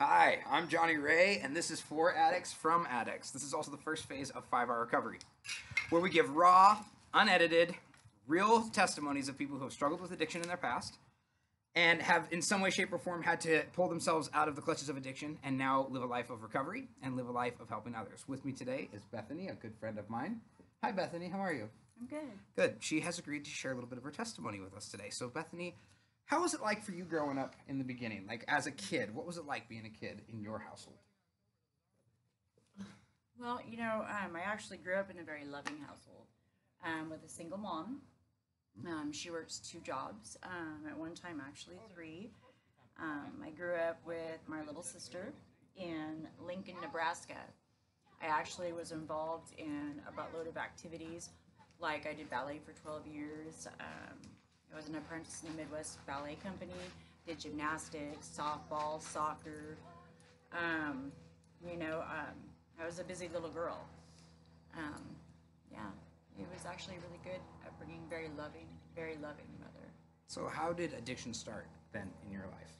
Hi, I'm Johnny Ray, and this is For Addicts From Addicts. This is also the first phase of 5 Hour Recovery, where we give raw, unedited, real testimonies of people who have struggled with addiction in their past and have, in some way, shape, or form, had to pull themselves out of the clutches of addiction and now live a life of recovery and live a life of helping others. With me today is Bethany, a good friend of mine. Hi, Bethany. How are you? I'm good. Good. She has agreed to share a little bit of her testimony with us today. So, Bethany, how was it like for you growing up in the beginning? Like, as a kid, what was it like being a kid in your household? Well, I actually grew up in a very loving household with a single mom. She works two jobs, at one time, actually, three. I grew up with my little sister in Lincoln, Nebraska. I actually was involved in a buttload of activities, like I did ballet for 12 years. I was an apprentice in the Midwest Ballet Company, did gymnastics, softball, soccer. Um, I was a busy little girl. Um, yeah, it was actually a really good upbringing, very loving mother. So, how did addiction start then in your life?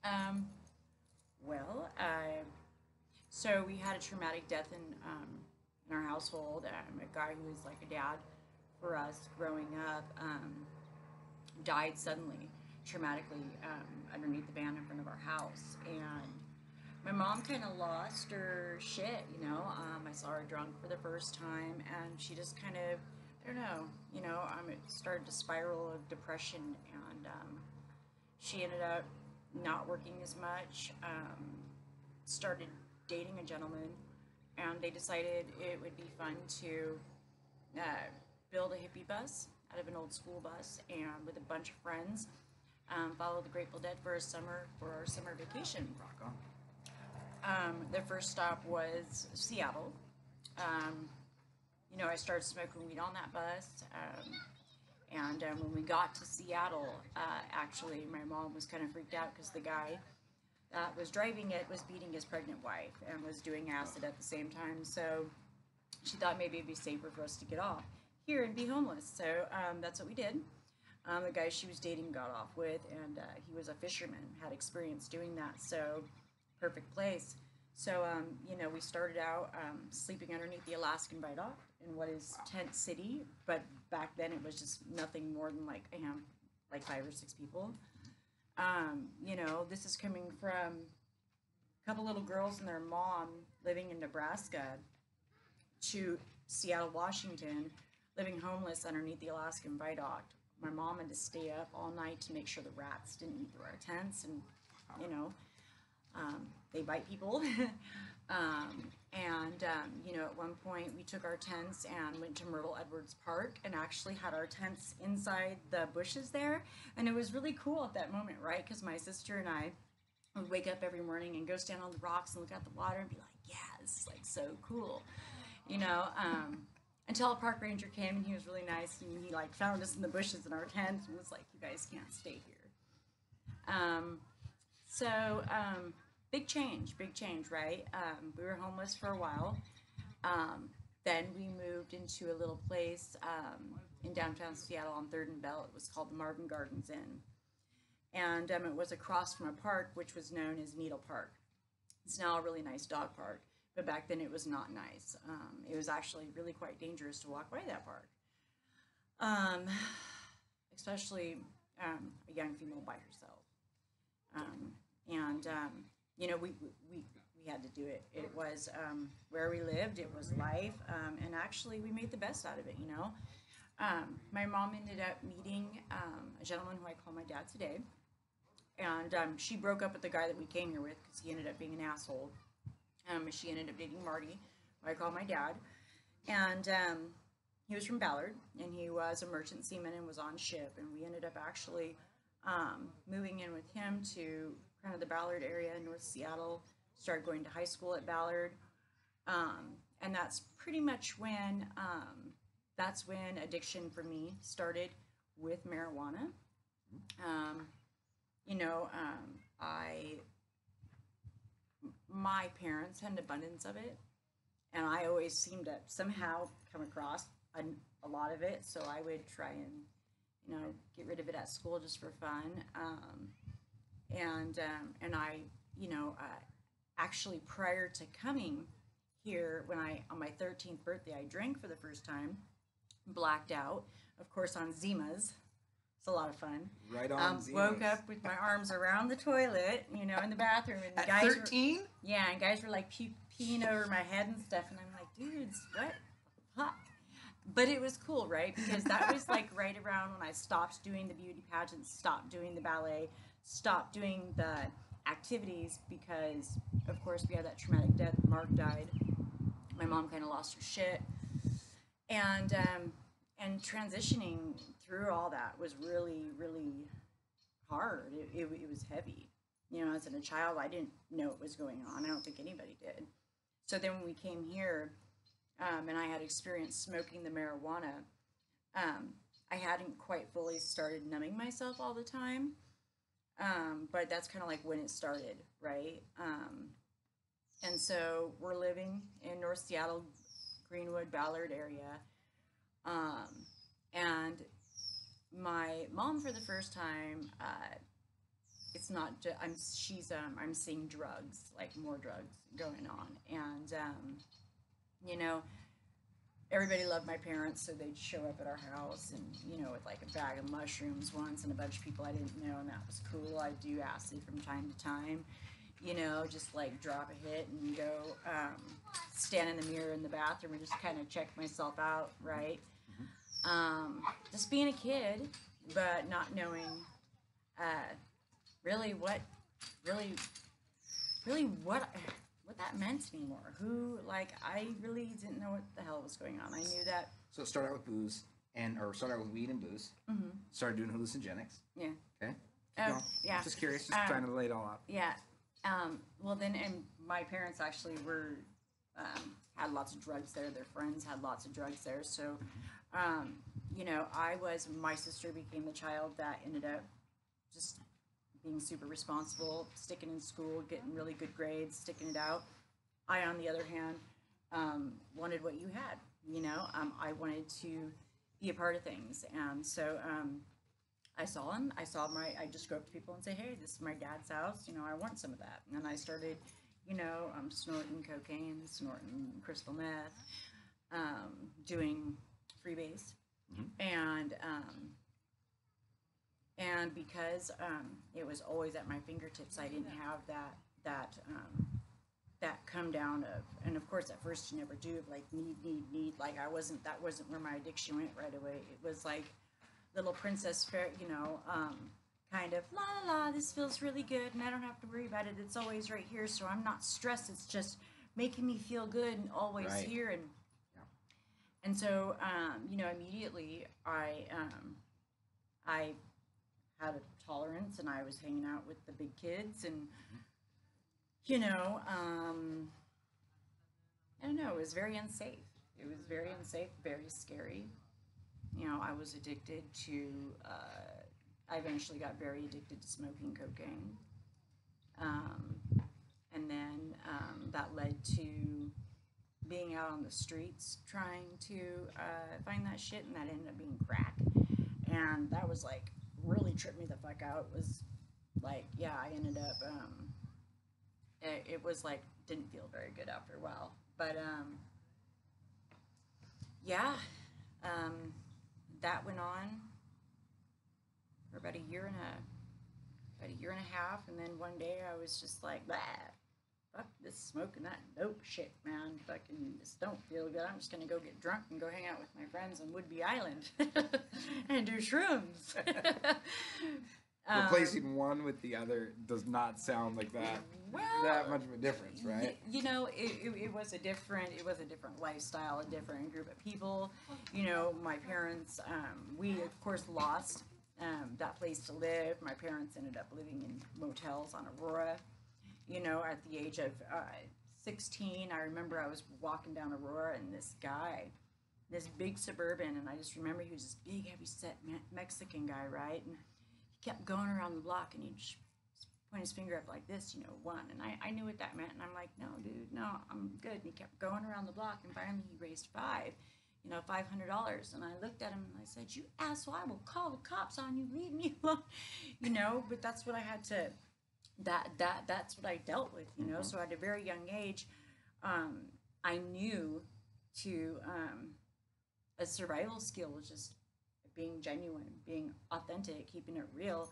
Um, well, so we had a traumatic death in our household. A guy who was like a dad for us growing up died suddenly, traumatically, underneath the van in front of our house. And my mom kind of lost her shit. I saw her drunk for the first time, and she just kind of, I don't know, it started to spiral of depression, and she ended up not working as much, started dating a gentleman, and they decided it would be fun to uh, build a hippie bus out of an old school bus and with a bunch of friends follow the Grateful Dead for our summer vacation. Rock on. The first stop was Seattle. Um, I started smoking weed on that bus. And when we got to Seattle, actually, my mom was kind of freaked out because the guy that was driving it was beating his pregnant wife and was doing acid at the same time. So she thought maybe it'd be safer for us to get off here and be homeless. So that's what we did. The guy she was dating got off with, and he was a fisherman, had experience doing that. So perfect place. So, we started out sleeping underneath the Alaskan Viaduct in what is Tent City, but back then it was just nothing more than like 5 or 6 people. This is coming from a couple little girls and their mom living in Nebraska to Seattle, Washington, living homeless underneath the Alaskan Viaduct. My mom had to stay up all night to make sure the rats didn't eat through our tents, and you know, they bite people. At one point we took our tents and went to Myrtle Edwards Park and actually had our tents inside the bushes there. And it was really cool at that moment, right? Because my sister and I would wake up every morning and go stand on the rocks and look at the water and be like, yeah, this is like so cool, you know? Until a park ranger came, and he was really nice, and he like found us in the bushes in our tent and was like, you guys can't stay here. So big change, right? We were homeless for a while. Then we moved into a little place in downtown Seattle on 3rd and Bell. It was called the Marvin Gardens Inn. And it was across from a park which was known as Needle Park. It's now a really nice dog park, but back then it was not nice. It was actually really quite dangerous to walk by that park, um, especially a young female by herself. And we had to do it. It was where we lived. It was life, and actually we made the best out of it. My mom ended up meeting a gentleman who I call my dad today, and she broke up with the guy that we came here with because he ended up being an asshole. She ended up dating Marty, who I call my dad, and he was from Ballard, and he was a merchant seaman and was on ship, and we ended up actually moving in with him to kind of the Ballard area in North Seattle. Started going to high school at Ballard, and that's pretty much when addiction for me started with marijuana. Um, I my parents had an abundance of it, and I always seemed to somehow come across a lot of it. So I would try and get rid of it at school just for fun. And I actually prior to coming here, when on my 13th birthday, I drank for the first time, blacked out, of course, on Zimas. It's a lot of fun. Right on. Woke up with my arms around the toilet, in the bathroom, and At guys 13? yeah, and guys were like peeing over my head and stuff, and I'm like, dudes, what? Fuck. But it was cool, right? Because that was like right around when I stopped doing the beauty pageants, stopped doing the ballet, stopped doing the activities, because of course we had that traumatic death. Mark died. My mom kind of lost her shit, and transitioning through all that was really, really hard. It was heavy. As a child, I didn't know what was going on. I don't think anybody did. So then when we came here, and I had experienced smoking the marijuana, I hadn't quite fully started numbing myself all the time. But that's kind of like when it started, right? And so we're living in North Seattle, Greenwood, Ballard area. And my mom, for the first time, it's not just, I'm seeing drugs, like more drugs going on. And, everybody loved my parents, so they'd show up at our house and, with like a bag of mushrooms once and a bunch of people I didn't know, and that was cool. I'd do acid from time to time, just like drop a hit and go stand in the mirror in the bathroom and just kind of check myself out, right? Just being a kid, but not knowing really what that meant anymore. I really didn't know what the hell was going on. I knew that. So it started out with booze, started out with weed and booze. Mm-hmm. Started doing hallucinogenics. Yeah. Okay. Oh, yeah. Just curious, just trying to lay it all out. Yeah. Well, then, and my parents actually were, had lots of drugs there. Their friends had lots of drugs there. So, my sister became the child that ended up just being super responsible, sticking in school, getting really good grades, sticking it out. I, on the other hand, wanted what you had. I wanted to be a part of things, and so I saw him. I just go up to people and say, "Hey, this is my dad's house. I want some of that." And then I started, snorting cocaine, snorting crystal meth, doing freebase, mm-hmm. And because it was always at my fingertips, I didn't have that come down of, and of course at first you never do, like need. Like that wasn't where my addiction went right away. It was like little princess fair, kind of la la la. This feels really good, and I don't have to worry about it. It's always right here, so I'm not stressed. It's just making me feel good and always right here. And yeah. And so immediately I had a tolerance, and I was hanging out with the big kids, and I don't know, it was very unsafe. It was very unsafe, very scary. I was addicted to, I eventually got very addicted to smoking cocaine. And then that led to being out on the streets trying to find that shit, and that ended up being crack. And that was like, really tripped me the fuck out. It was like, yeah, I ended up, it was like, didn't feel very good after a while. But, that went on for about a year and a half, and then one day I was just like, bah, fuck this smoking that dope shit, man. Fucking just don't feel good. I'm just gonna go get drunk and go hang out with my friends on Woodby Island and do shrooms. Replacing one with the other does not sound like that much of a difference, right? It was a different lifestyle, a different group of people. My parents, we of course lost that place to live. My parents ended up living in motels on Aurora. At the age of 16, I remember I was walking down Aurora, and this guy, this big Suburban, and I just remember he was this big, heavy-set Mexican guy, right? And he kept going around the block, and he'd just point his finger up like this, one. And I knew what that meant, and I'm like, no, dude, no, I'm good. And he kept going around the block, and finally he raised $500. And I looked at him, and I said, "You asshole, I will call the cops on you, leave me alone." But that's what I had to that's what I dealt with, you know. So at a very young age, I knew to a survival skill was just being genuine, being authentic, keeping it real.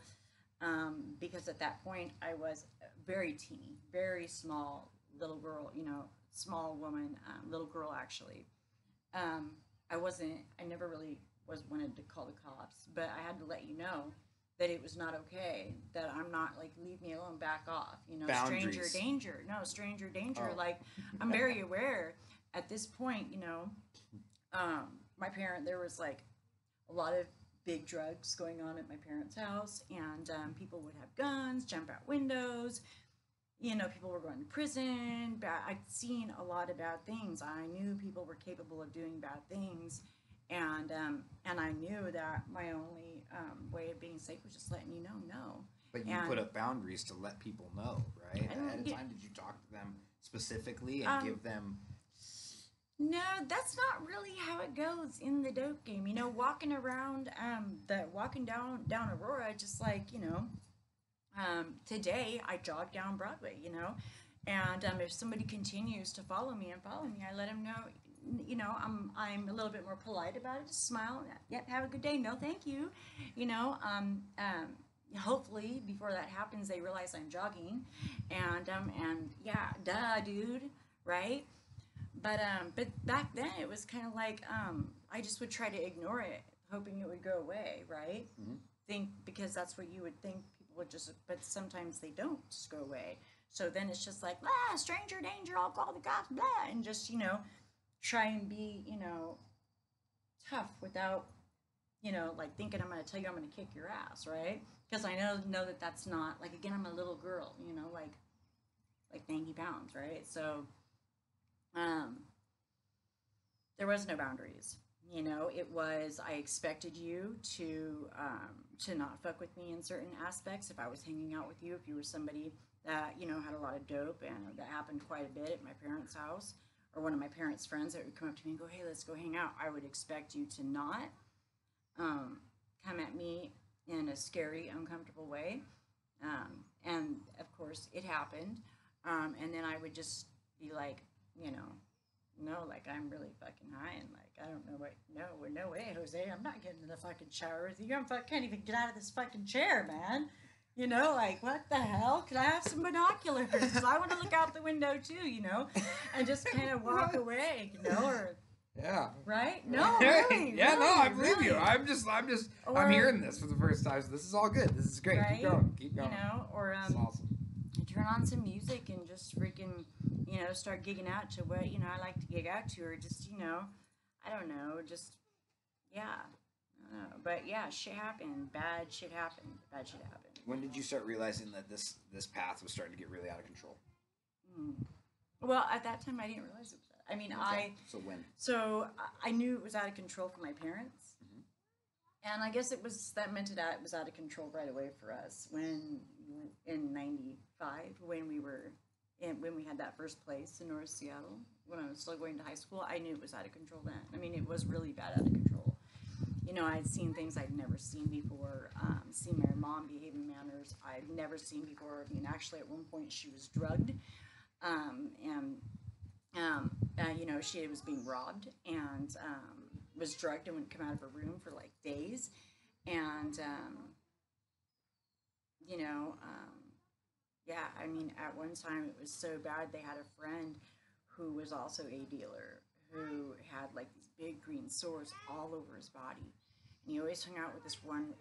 Because at that point, I was very teeny, very small little girl, you know, small woman, little girl actually. I wasn't, I never really was wanted to call the cops, but I had to let you know that it was not okay, that I'm not like, leave me alone, back off, you know, stranger Boundaries. danger. No, stranger danger. Oh. Like, I'm very aware at this point, you know, my parent, there was like a lot of big drugs going on at my parents' house, and people would have guns, jump out windows. You know, people were going to prison. I'd seen a lot of bad things. I knew people were capable of doing bad things, and I knew that my only way of being safe was just letting you know, no. But you And put up boundaries to let people know, right? I don't- Ahead of yeah. time, did you talk to them specifically and give them? No, that's not really how it goes in the dope game. You know, walking around, walking down Aurora, just like, you know, today I jog down Broadway, you know, and if somebody continues to follow me, I let them know, you know, I'm a little bit more polite about it, just smile, yep, have a good day, no, thank you, you know, hopefully before that happens, they realize I'm jogging, and yeah, duh, dude, right? But back then it was kind of like I just would try to ignore it, hoping it would go away, right? Think because that's what you would think people would just, but sometimes they don't just go away. So then it's just like, stranger danger, I'll call the cops, blah, and just, you know, try and be, you know, tough without, you know, like thinking I'm going to tell you I'm going to kick your ass, right? Because I know that that's not, like, again, I'm a little girl, you know, like 90 pounds, right? So there was no boundaries. You know, it was I expected you to not fuck with me in certain aspects. If I was hanging out with you, if you were somebody that, you know, had a lot of dope, and that happened quite a bit at my parents' house, or one of my parents' friends that would come up to me and go, "Hey, let's go hang out," I would expect you to not come at me in a scary, uncomfortable way. And of course, it happened. And then I would just be like, you know, no, like I'm really fucking high, and like I don't know what, no way, Jose, I'm not getting in the fucking shower with you. Can't even get out of this fucking chair, man. You know, like what the hell? Could I have some binoculars? Because I want to look out the window too, you know, and just kind of walk away, you know, or Yeah. right? No, really, Yeah, no, I really, believe you. really. I'm hearing this for the first time, so this is all good. This is great. Right? Keep going. You know, or It's awesome. turn on some music and just freaking, you know, start gigging out to what, you know, I like to gig out to, or just, you know, I don't know, just, yeah, I don't know. But yeah, shit happened. Bad shit happened. When did you start realizing that this path was starting to get really out of control? Well, at that time, I didn't realize it was that. I mean, Okay. So when? So I knew it was out of control for my parents. And I guess it was out of control right away for us when in '95 when we had that first place in North Seattle when I was still going to high school. I knew it was out of control then. I mean, it was really bad out of control. You know, I'd seen things I'd never seen before. Seen my mom behave in manners I'd never seen before. I mean, actually, at one point she was drugged, you know, she was being robbed and was drugged and wouldn't come out of her room for like days. And, you know, yeah, I mean, at one time it was so bad they had a friend who was also a dealer who had like these big green sores all over his body. And he always hung out with this one,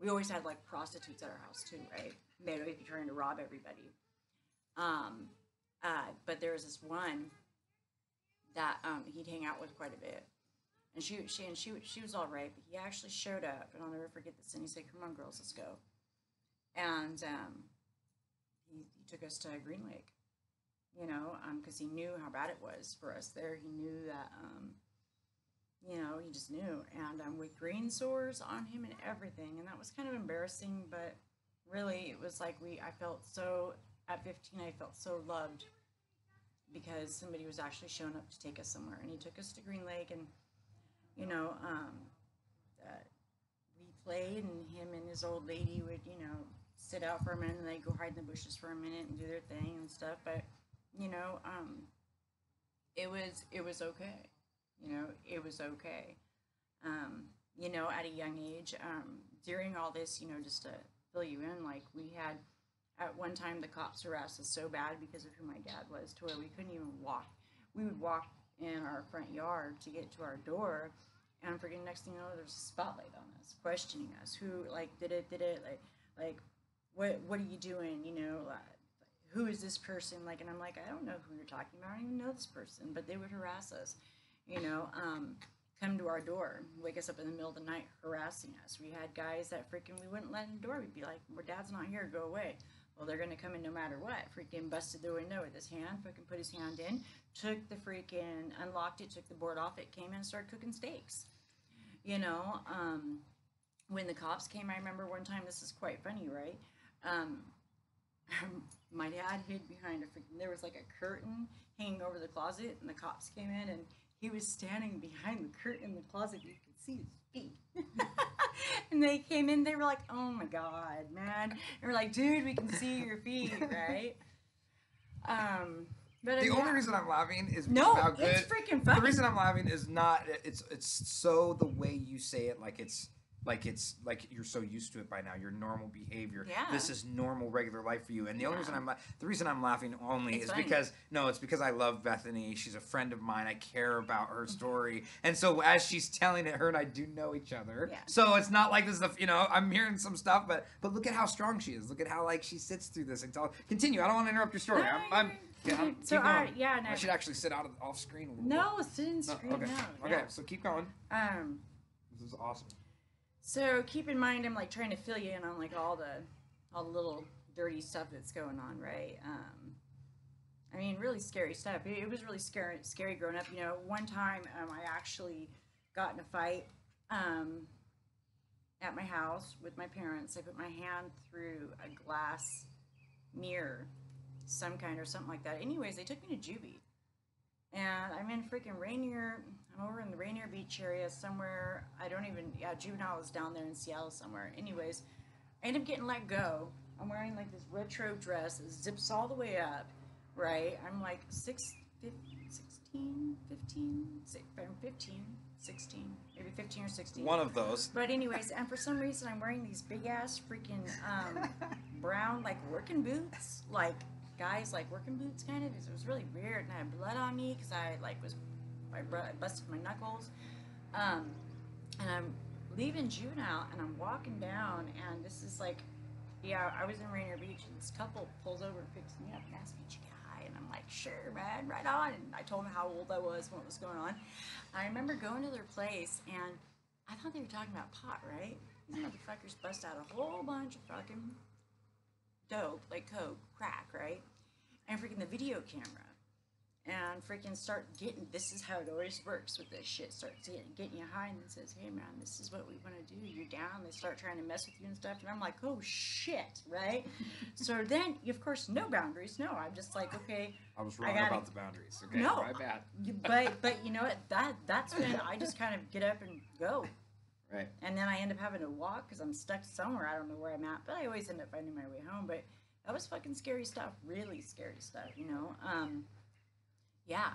we always had like prostitutes at our house too, right? They'd always be trying to rob everybody. But there was this one that he'd hang out with quite a bit. And she was all right, but he actually showed up, and I'll never forget this. And he said, "Come on, girls, let's go." And he took us to Green Lake, you know, because he knew how bad it was for us there. He knew that, you know, he just knew. And with green sores on him and everything, and that was kind of embarrassing, but really it was like I felt so, at 15, I felt so loved because somebody was actually showing up to take us somewhere. And he took us to Green Lake, and you know, we played, and him and his old lady would, you know, sit out for a minute, and they go hide in the bushes for a minute and do their thing and stuff. But you know, it was okay. You know, it was okay. You know, at a young age, during all this, you know, just to fill you in, like we had at one time the cops harassed us so bad because of who my dad was, to where we couldn't even walk. We would walk in our front yard to get to our door, and freaking next thing you know, there's a spotlight on us, questioning us. Who like did it? Like what are you doing? You know, who is this person? Like, and I'm like, I don't know who you're talking about. I don't even know this person, but they would harass us. You know, come to our door, wake us up in the middle of the night, harassing us. We had guys that freaking we wouldn't let in the door. We'd be like, "Well, Dad's not here. Go away." Well, they're gonna come in no matter what. Freaking busted the window with his hand. Freaking put his hand in, took the freaking unlocked it, took the board off. It came in and started cooking steaks. You know, when the cops came, I remember one time. This is quite funny, right? My dad hid behind a freaking. There was like a curtain hanging over the closet, and the cops came in, and he was standing behind the curtain in the closet. You could see his feet. And they came in, they were like, "Oh my God, man." And we're like, "Dude, we can see your feet," right? But The only reason I'm laughing is no, how good. it's freaking funny. The reason I'm laughing is not. It's so the way you say it, like it's like you're so used to it by now. Your normal behavior. Yeah. This is normal, regular life for you. And the only reason the reason I'm laughing only It's is funny. it's because I love Bethany. She's a friend of mine. I care about her story. And so as she's telling it, her and I do know each other. Yeah. So it's not like this is I'm hearing some stuff, but look at how strong she is. Look at how like she sits through this. Continue. I don't want to interrupt your story. I'm So keep going. yeah, no. I should actually sit off screen a little No, sit and scream. Okay. No, Okay. yeah. So keep going. This is awesome. So keep in mind, I'm like trying to fill you in on like all the little dirty stuff that's going on, right? I mean, really scary stuff. It was really scary growing up. You know, one time I actually got in a fight at my house with my parents. I put my hand through a glass mirror, some kind or something like that. Anyways, they took me to juvie. And I'm in freaking Rainier. I'm over in the Rainier Beach area somewhere. Juvenile is down there in Seattle somewhere. Anyways, I end up getting let go. I'm wearing like this retro dress that zips all the way up, right? I'm like 16, maybe 15 or 16. One of those. But anyways, and for some reason I'm wearing these big ass freaking brown like working boots, like guys like working boots kind of. It was really weird, and I had blood on me because I busted my knuckles. And I'm leaving Juvenile, and I'm walking down, and this is like, I was in Rainier Beach, and this couple pulls over and picks me up and asks me, "Did you get high?" And I'm like, "Sure, man, right on." And I told them how old I was, what was going on. I remember going to their place, and I thought they were talking about pot, right? These motherfuckers bust out a whole bunch of fucking dope, like coke, crack, right? And freaking the video camera. And freaking start getting, this is how it always works with this shit. Starts getting you high, and then says, "Hey man, this is what we want to do. You're down." They start trying to mess with you and stuff. And I'm like, oh shit, right? So then, of course, no boundaries. No, I'm just like, okay. I was wrong about the boundaries. Okay, no, my bad. But you know what? That's when I just kind of get up and go. Right. And then I end up having to walk because I'm stuck somewhere. I don't know where I'm at, but I always end up finding my way home. But that was fucking scary stuff. Really scary stuff, you know? Yeah.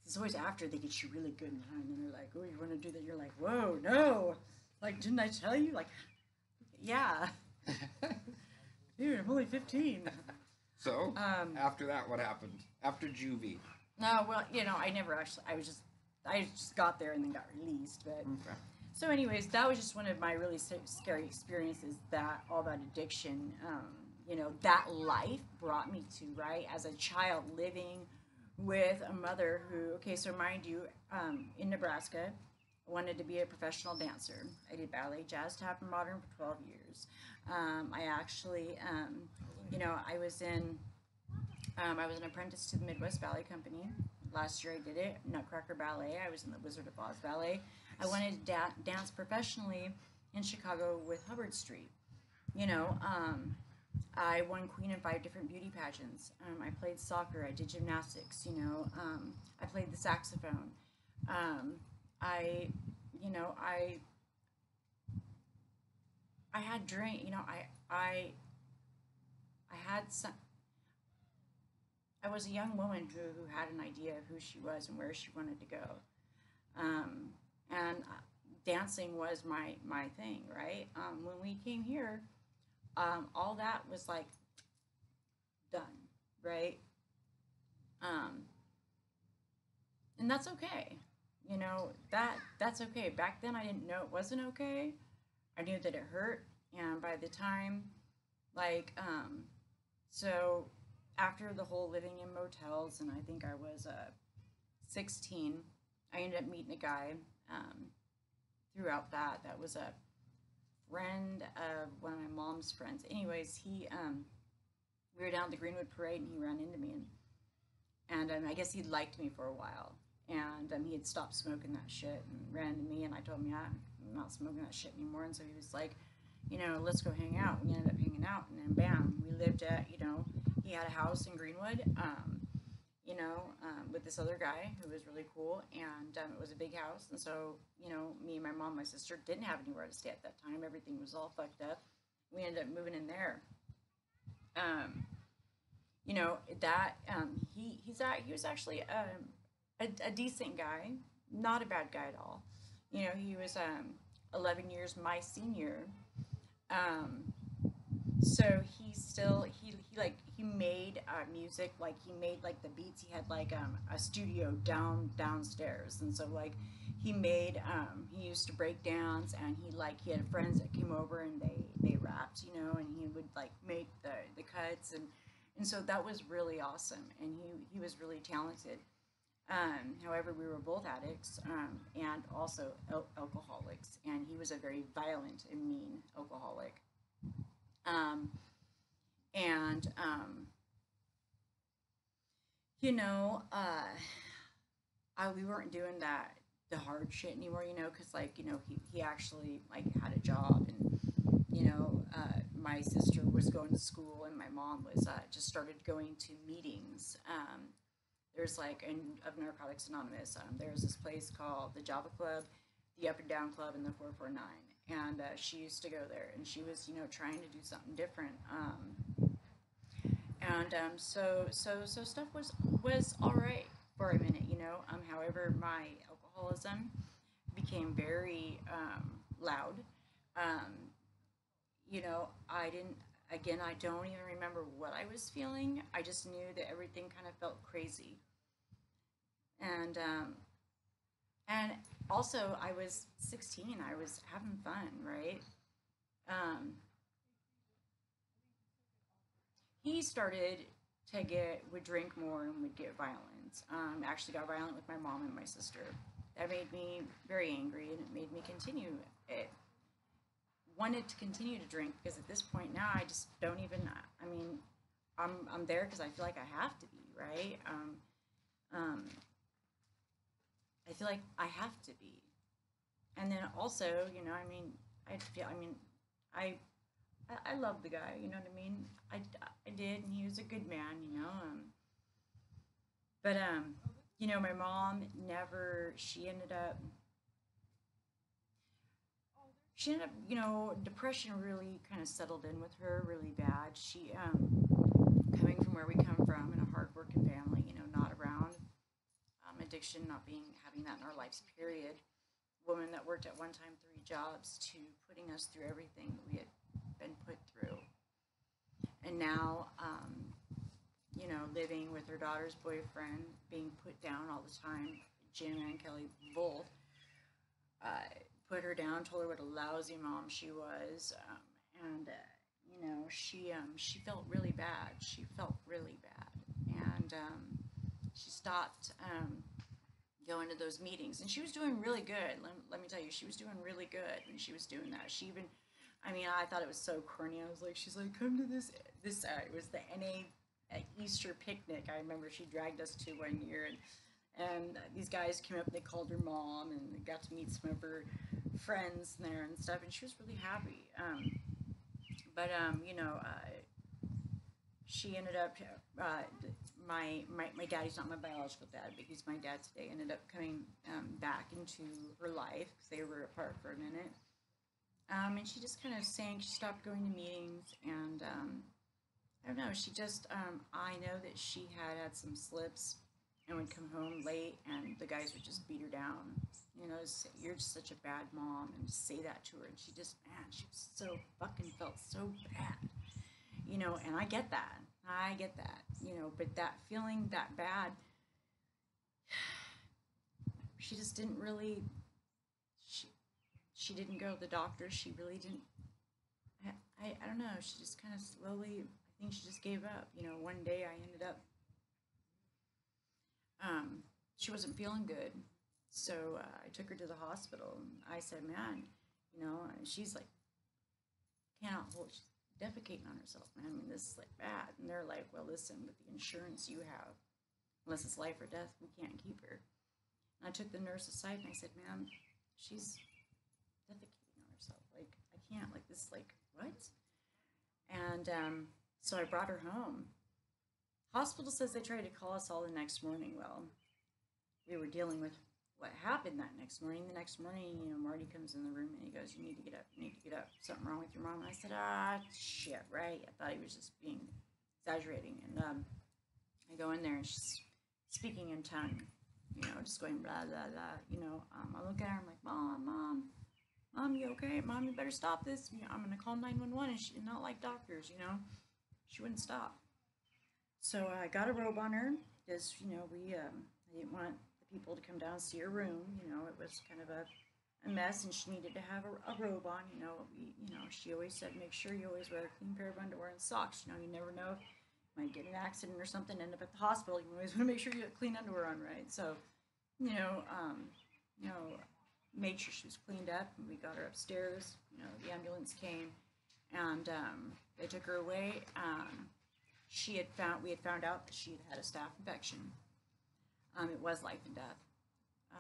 It's always after they get you really good in time, and they're like, "Oh, you want to do that?" You're like, "Whoa, no. Like, didn't I tell you?" Like, yeah. Dude, I'm only 15. So, after that, what happened? After juvie? No, well, you know, I never actually, I just got there and then got released, but... Okay. So anyways, that was just one of my really scary experiences, all that addiction, you know, that life brought me to, right? As a child living with a mother who, okay, so mind you, in Nebraska, I wanted to be a professional dancer. I did ballet, jazz, tap, and modern for 12 years. I actually, you know, I was an apprentice to the Midwest Ballet Company. Last year I did it, Nutcracker Ballet. I was in the Wizard of Oz Ballet. I wanted to dance professionally in Chicago with Hubbard Street. You know, I won Queen in 5 different beauty pageants. I played soccer. I did gymnastics. You know, I played the saxophone. I had drink. You know, I I was a young woman who had an idea of who she was and where she wanted to go. And dancing was my thing, right? When we came here, all that was like done, right? Um, and that's okay. That's okay. Back then, I didn't know it wasn't okay. I knew that it hurt, and by the time, like, so after the whole living in motels, and I think I was 16, I ended up meeting a guy um, throughout that was a friend of one of my mom's friends. Anyways, we were down at the Greenwood Parade, and he ran into me, and I guess he liked me for a while, and he had stopped smoking that shit and ran into me, and I told him, yeah, I'm not smoking that shit anymore, and so he was like, let's go hang out. We ended up hanging out, and then bam, we lived at, he had a house in Greenwood, with this other guy who was really cool, and it was a big house, and so, me and my mom, my sister didn't have anywhere to stay at that time. Everything was all fucked up. We ended up moving in there. Um, that he was actually a decent guy, not a bad guy at all. He was 11 years my senior. Um, so he made music, like he made like the beats. He had like a studio downstairs, and so like he used to break dance, and he had friends that came over, and they rapped, and he would like make the cuts, and so that was really awesome, and he was really talented. However, we were both addicts, and also alcoholics, and he was a very violent and mean alcoholic. Um, and you know, we weren't doing the hard shit anymore, because like he actually like had a job, and my sister was going to school, and my mom was just started going to meetings. There's like of Narcotics Anonymous. There's this place called the Java Club, the Up and Down Club, and the 449. And she used to go there, and she was trying to do something different. So stuff was all right for a minute. However, my alcoholism became very loud. Um, I didn't. Again, I don't even remember what I was feeling. I just knew that everything kind of felt crazy. And also, I was 16. I was having fun, right? Um, he started to would drink more and would get violent. Actually got violent with my mom and my sister. That made me very angry, and it made me continue it. Wanted to continue to drink, because at this point now I just don't even. I mean, I'm there because I feel like I have to be, right. Um, I feel like I have to be, and then also, I mean, I I love the guy, you know what I mean. I did, and he was a good man. But my mom never. She ended up, depression really kind of settled in with her really bad. She, coming from where we come from, in a hardworking family, not around addiction, not having that in our lives, period. Woman that worked at one time 3 jobs, to putting us through everything that we had been put through. And now, living with her daughter's boyfriend, being put down all the time. Jim and Kelly both put her down, told her what a lousy mom she was, and she felt really bad. She felt really bad, and she stopped going to those meetings, and she was doing really good. Let me tell you, she was doing really good when she was doing that. She even, I thought it was so corny. I was like, she's like, come to this. It was the NA Easter picnic. I remember she dragged us to one year, and these guys came up and they called her mom, and they got to meet some of her friends there and stuff, and she was really happy. But she ended up. My daddy's not my biological dad, but he's my dad today. Ended up coming back into her life because they were apart for a minute. And she just kind of sank. She stopped going to meetings, and I don't know. She just, I know that she had some slips and would come home late, and the guys would just beat her down. You know, say, you're just such a bad mom, and just say that to her. And she just, man, she was so fucking felt so bad. You know, and I get that. I get that. You know, but that feeling that bad, she just didn't really. She didn't go to the doctor. She really didn't. I don't know. She just kind of slowly. I think she just gave up. You know, one day I ended up. She wasn't feeling good, so I took her to the hospital. And I said, "Man, you know," and she's like, "Cannot hold." She's defecating on herself, man. I mean, this is like bad. And they're like, "Well, listen, with the insurance you have, unless it's life or death, we can't keep her." And I took the nurse aside and I said, "Ma'am, she's defecating on herself. Like, I can't. Like this. Like what?" And so I brought her home. Hospital says they tried to call us all the next morning. Well, we were dealing with what happened that next morning. The next morning, you know, Marty comes in the room and he goes, "You need to get up. You need to get up. Something wrong with your mom." And I said, shit, right?" I thought he was just being exaggerating. And I go in there and she's speaking in tongue, you know, just going blah, blah, blah. You know, I look at her, I'm like, Mom, you okay? Mom, you better stop this. You know, I'm going to call 911. And she's not like doctors, you know. She wouldn't stop. So I got a robe on her because, you know, I didn't want the people to come down and see her room. You know, it was kind of a mess, and she needed to have a robe on. You know, she always said, make sure you always wear a clean pair of underwear and socks. You know, you never know if you might get in an accident or something, end up at the hospital. You always want to make sure you have clean underwear on, right? So, you know, made sure she was cleaned up, and we got her upstairs. You know, the ambulance came, and they took her away. We had found out that she had had a staph infection. It was life and death.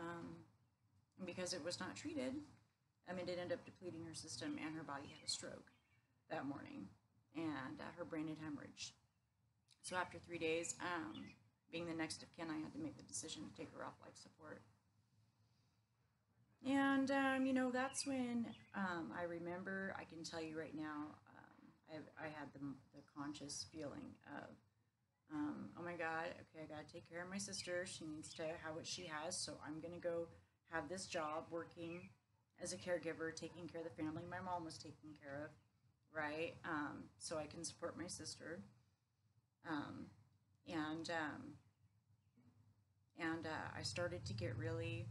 And because it was not treated, it ended up depleting her system, and her body had a stroke that morning, and her brain had hemorrhaged. So after 3 days, being the next of kin, I had to make the decision to take her off life support. And, you know, that's when I remember, I can tell you right now, I had the conscious feeling of, oh my God, okay, I got to take care of my sister. She needs to have what she has, so I'm going to go have this job working as a caregiver, taking care of the family my mom was taking care of, right? So I can support my sister. I started to get really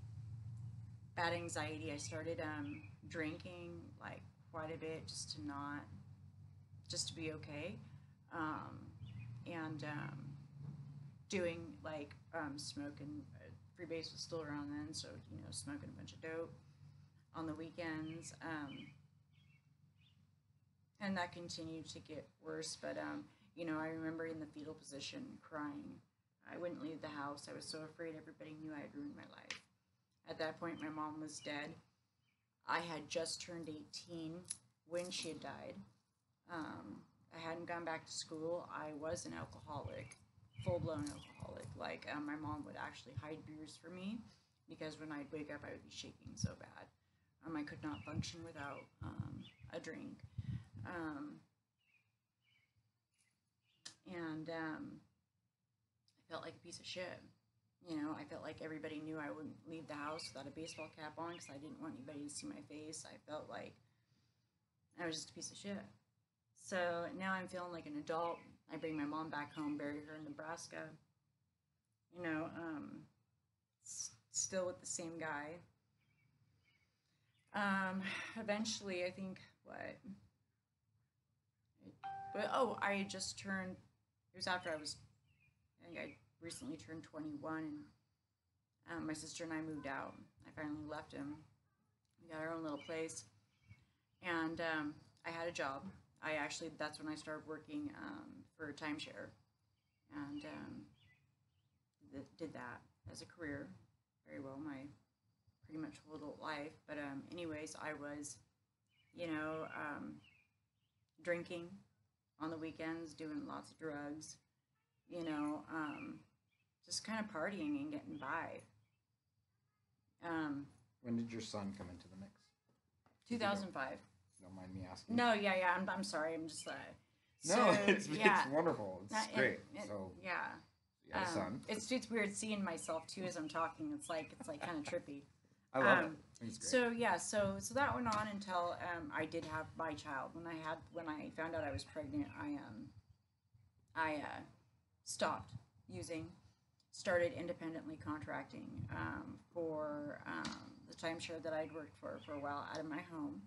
bad anxiety. I started drinking like quite a bit just to be okay, doing like smoking. Freebase was still around then, so you know, smoking a bunch of dope on the weekends, and that continued to get worse. But you know, I remember in the fetal position crying. I wouldn't leave the house. I was so afraid everybody knew I had ruined my life. At that point, my mom was dead. I had just turned 18 when she had died. I hadn't gone back to school. I was an alcoholic, full-blown alcoholic. Like, my mom would actually hide beers for me because when I'd wake up, I would be shaking so bad. I could not function without a drink. I felt like a piece of shit. You know, I felt like everybody knew I wouldn't leave the house without a baseball cap on because I didn't want anybody to see my face. I felt like I was just a piece of shit. So now I'm feeling like an adult. I bring my mom back home, bury her in Nebraska. You know, still with the same guy. Eventually, I think, I had just turned, it was after I think I recently turned 21, and my sister and I moved out. I finally left him. We got our own little place, and I had a job. That's when I started working for a timeshare, and did that as a career very well my pretty much whole adult life. But anyways, I was, you know, drinking on the weekends, doing lots of drugs, you know, just kind of partying and getting by. When did your son come into the mix? 2005. Don't mind me asking. No, yeah, I'm sorry. I'm just No, it's wonderful. It's great. Yeah. You got a son. It's weird seeing myself too as I'm talking. It's like kind of trippy. I love it. It's great. So yeah, so that went on until I did have my child. When I found out I was pregnant, I stopped using, started independently contracting for the timeshare that I'd worked for a while out of my home,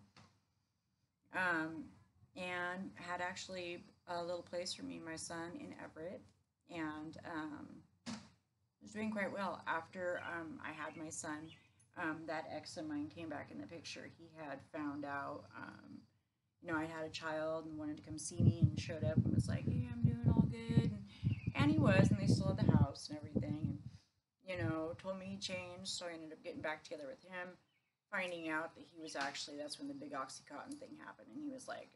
and had actually a little place for me and my son in Everett, and was doing quite well. After I had my son, that ex of mine came back in the picture. He had found out, I had a child and wanted to come see me, and showed up and was like, "Hey, I'm doing all good," and he was, and they still had the house and everything, and told me he changed. So I ended up getting back together with him, finding out that he was actually, that's when the big Oxycontin thing happened, and he was like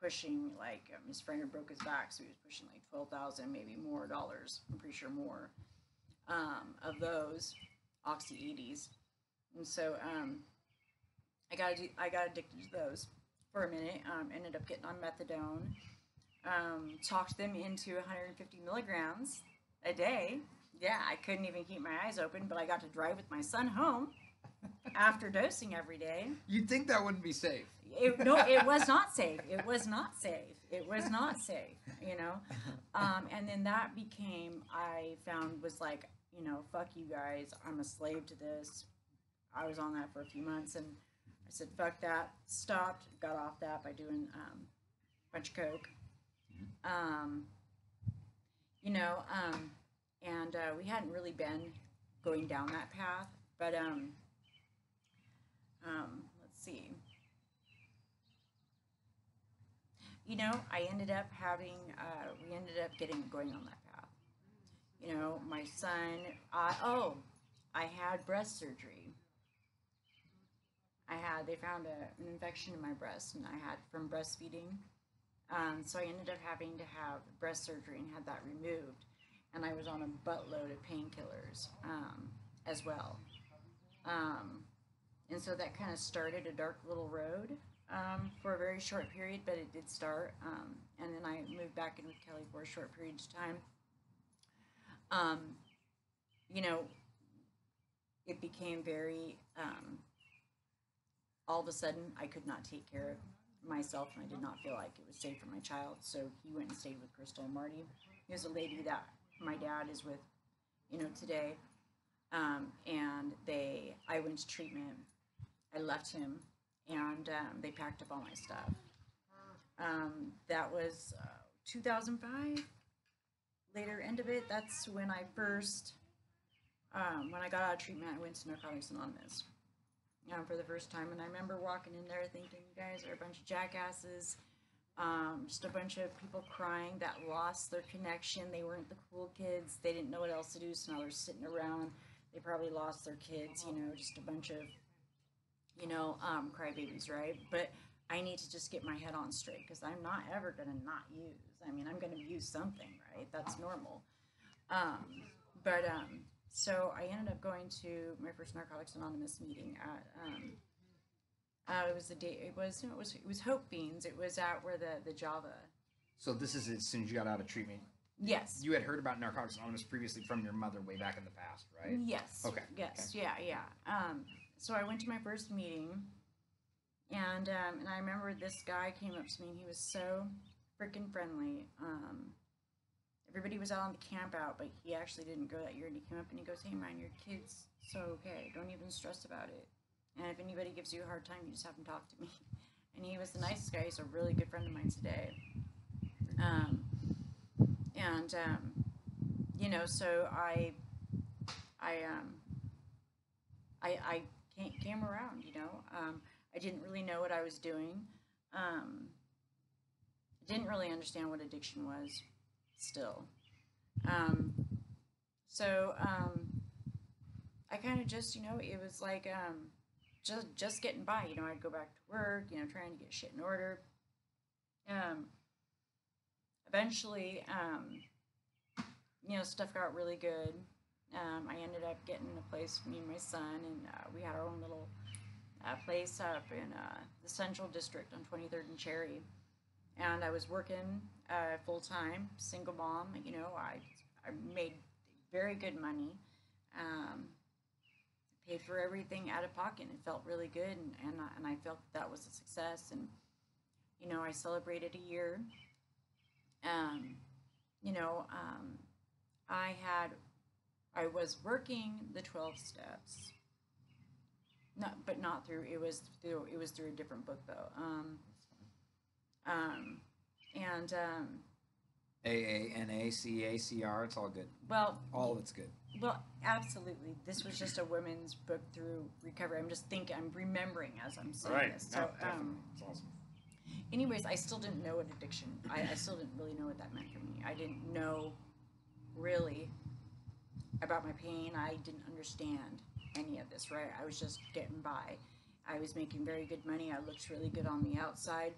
pushing, like his friend had broke his back, so he was pushing like 12,000, maybe more dollars. I'm pretty sure more of those Oxy 80s. And so I got addicted to those for a minute. Ended up getting on methadone. Talked them into 150 milligrams a day. Yeah, I couldn't even keep my eyes open, but I got to drive with my son home after dosing every day. You'd think that wouldn't be safe. No, it was not safe. It was not safe. It was not safe, And then that became, I found, was like, fuck you guys. I'm a slave to this. I was on that for a few months, and I said, fuck that. Stopped, got off that by doing a bunch of coke. And we hadn't really been going down that path, but let's see. I ended up we ended up going on that path. My son, I had breast surgery. They found an infection in my breast, and I had from breastfeeding. So I ended up having to have breast surgery and had that removed. And I was on a buttload of painkillers as well. And so that kind of started a dark little road for a very short period, but it did start. And then I moved back in with Kelly for a short period of time. It became very, all of a sudden, I could not take care of myself, and I did not feel like it was safe for my child. So he went and stayed with Crystal and Marty. He was a lady that my dad is with, today. And I went to treatment. I left him, and they packed up all my stuff. That was 2005. Later end of it, that's when I first, when I got out of treatment, I went to Narcotics Anonymous for the first time. And I remember walking in there thinking, you guys are a bunch of jackasses. Just a bunch of people crying that lost their connection. They weren't the cool kids. They didn't know what else to do, so now they're sitting around. They probably lost their kids, just a bunch of, crybabies, right? But I need to just get my head on straight, because I'm not ever going to not use. I mean, I'm going to use something, right? That's normal. So I ended up going to my first Narcotics Anonymous meeting at, it was the day, it was Hope Beans. It was out where the Java. So this is as soon as you got out of treatment? Yes. You had heard about Narcotics Anonymous previously from your mother way back in the past, right? Yes. Okay. Yes. Okay. Yeah. So I went to my first meeting, and I remember this guy came up to me, and he was so freaking friendly. Everybody was out on the camp out, but he actually didn't go that year, and he came up and he goes, "Hey man, your kid's so okay. Don't even stress about it. And if anybody gives you a hard time, you just have them talk to me." And he was the nicest guy. He's a really good friend of mine today. So I came around, I didn't really know what I was doing. I didn't really understand what addiction was still. I kind of just, it was like, just getting by, I'd go back to work, trying to get shit in order. Eventually, stuff got really good. I ended up getting a place for me and my son, and we had our own little place up in the Central District on 23rd and Cherry. and I was working full time, single mom. You know, I made very good money. Um, Paid for everything out of pocket. It felt really good, and I felt that was a success. And you know, I celebrated a year. Um, you know, I had I was working the 12 steps, not through. It was through a different book though. Um, and AANACACR. It's all good. well, All of it's good. well, absolutely. This was just a women's book through recovery. I'm just thinking. I'm remembering as I'm saying this. So, No, definitely. It's awesome. anyways, I still didn't know what addiction. I still didn't really know what that meant for me. I didn't know really about my pain. I didn't understand any of this. Right? I was just getting by. I was making very good money. I looked really good on the outside,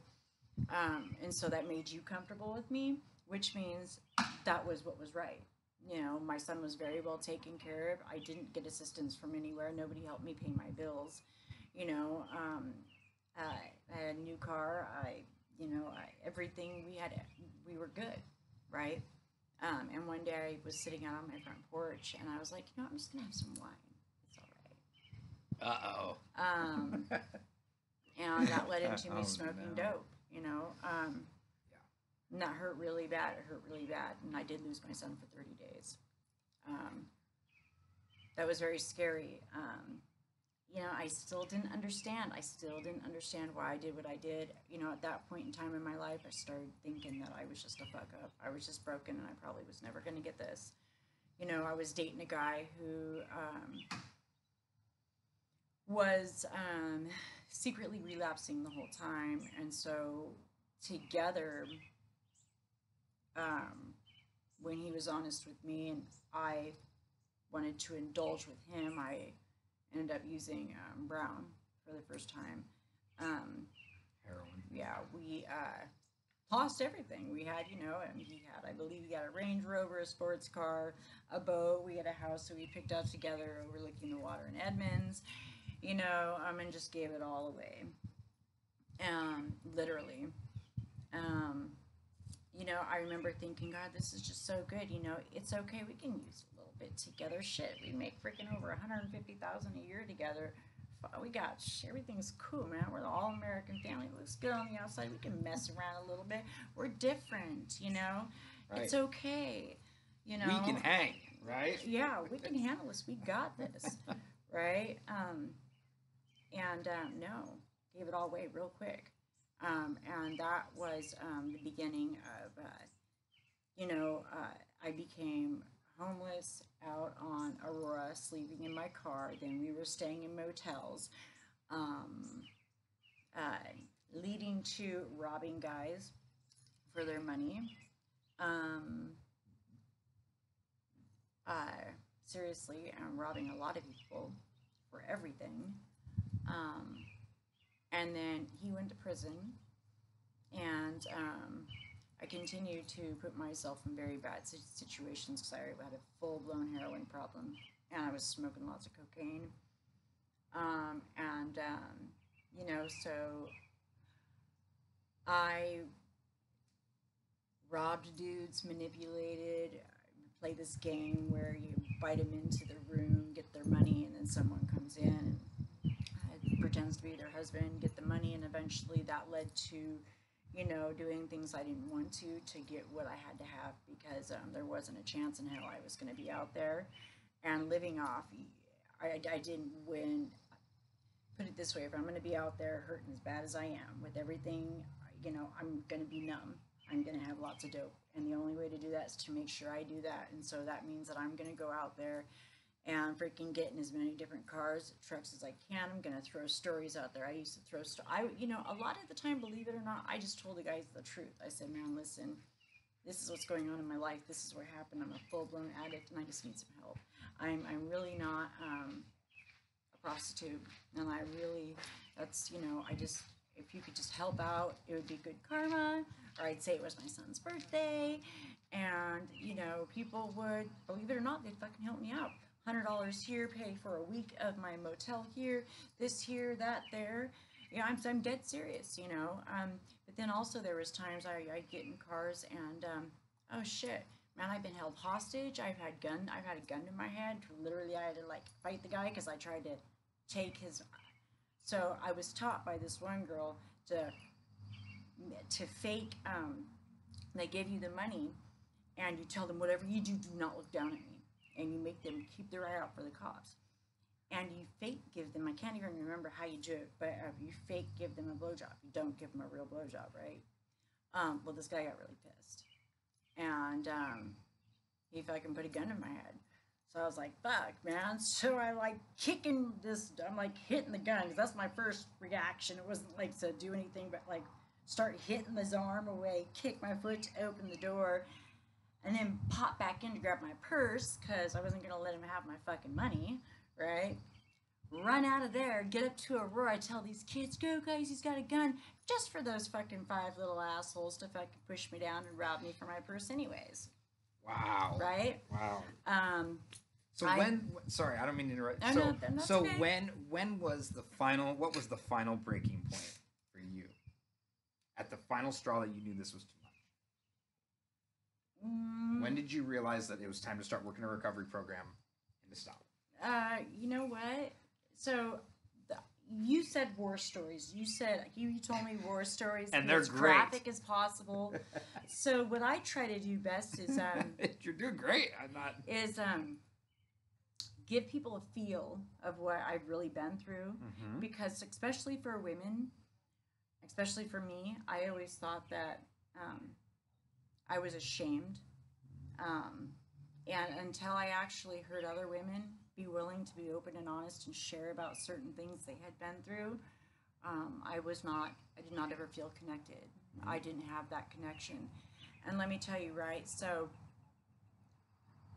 and so that made you comfortable with me, which means that was what was right. You know, my son was very well taken care of. I didn't get assistance from anywhere. Nobody helped me pay my bills. You know, I had a new car. Everything we were good, right? And one day I was sitting out on my front porch, and I was like, you know, I'm just gonna have some wine. It's all Uh-oh. right. And that led into me Oh, smoking no. dope. You know, and that hurt really bad. It hurt really bad, and I did lose my son for 30 days. That was very scary. You know, I still didn't understand. I still didn't understand why I did what I did. You know, at that point in time in my life, I started thinking that I was just a fuck up. I was just broken, and I probably was never going to get this. You know, I was dating a guy who was secretly relapsing the whole time, and so together, when he was honest with me and I wanted to indulge with him, I ended up using brown for the first time. Heroin. Yeah, we lost everything. We had, you know, and I believe he had a Range Rover, a sports car, a boat. We had a house that we picked out together overlooking the water in Edmonds, you know, and just gave it all away. Literally. You know, I remember thinking, God, this is just so good. You know, it's okay. We can use a little bit together. Shit, we make freaking over 150,000 a year together. We got everything's cool, man. We're the all-American family. It looks good on the outside. We can mess around a little bit. We're different, you know. Right. It's okay, you know. We can hang, right? Yeah, we can handle this. We got this, right? No, gave it all away real quick. And that was the beginning of, I became homeless out on Aurora, sleeping in my car. Then we were staying in motels, leading to robbing guys for their money. Seriously, I'm robbing a lot of people for everything. And then he went to prison, and I continued to put myself in very bad situations because I had a full-blown heroin problem, and I was smoking lots of cocaine. So I robbed dudes, manipulated, play this game where you invite them into the room, get their money, and then someone comes in and pretends to be their husband, get the money, and eventually that led to, you know, doing things I didn't want to get what I had to have because there wasn't a chance in hell I was going to be out there and living off. I didn't win. Put it this way, if I'm going to be out there hurting as bad as I am with everything, you know, I'm going to be numb. I'm going to have lots of dope. And the only way to do that is to make sure I do that. And so that means that I'm going to go out there and freaking get in as many different cars, trucks as I can. I'm going to throw stories out there. I used to throw a lot of the time, believe it or not, I just told the guys the truth. I said, man, listen, this is what's going on in my life. This is what happened. I'm a full-blown addict, and I just need some help. I'm really not a prostitute, and I really, if you could just help out, it would be good karma, or I'd say it was my son's birthday, and, you know, people would, believe it or not, they'd fucking help me out. $100 here, pay for a week of my motel here, this here, that there, Yeah, I'm dead serious, you know. But then also there was times I'd get in cars and oh shit, man, I've been held hostage. I've had a gun in my hand. Literally, I had to like fight the guy because I tried to take his. So I was taught by this one girl to fake. They give you the money, and you tell them whatever you do, do not look down at me, and you make them keep their eye out for the cops. And you fake give them. I can't even remember how you do it, but you fake give them a blowjob. You don't give them a real blowjob, right? Well, this guy got really pissed, and he fucking put a gun in my head. So I was like, fuck, man. So I like kicking this, I'm like hitting the gun because that's my first reaction. It wasn't like to do anything but like start hitting his arm away, kick my foot to open the door, and then pop back in to grab my purse because I wasn't going to let him have my fucking money, right? Run out of there, get up to Aurora, I tell these kids, go guys, he's got a gun, just for those fucking 5 little assholes to fucking push me down and rob me for my purse anyways. Wow. Right? Wow. So I- sorry, I don't mean to interrupt. No, So, no, that's so okay. when was the final? What was the final breaking point for you? At the final straw that you knew this was too much. When did you realize that it was time to start working a recovery program and to stop? You know what? So you said war stories. You told me war stories, And be they're as great. graphic as possible. So what I try to do best is You're doing great. I'm not. Give people a feel of what I've really been through, because especially for women, especially for me, I always thought that I was ashamed, and until I actually heard other women be willing to be open and honest and share about certain things they had been through, I did not ever feel connected. I didn't have that connection. And let me tell you, right, so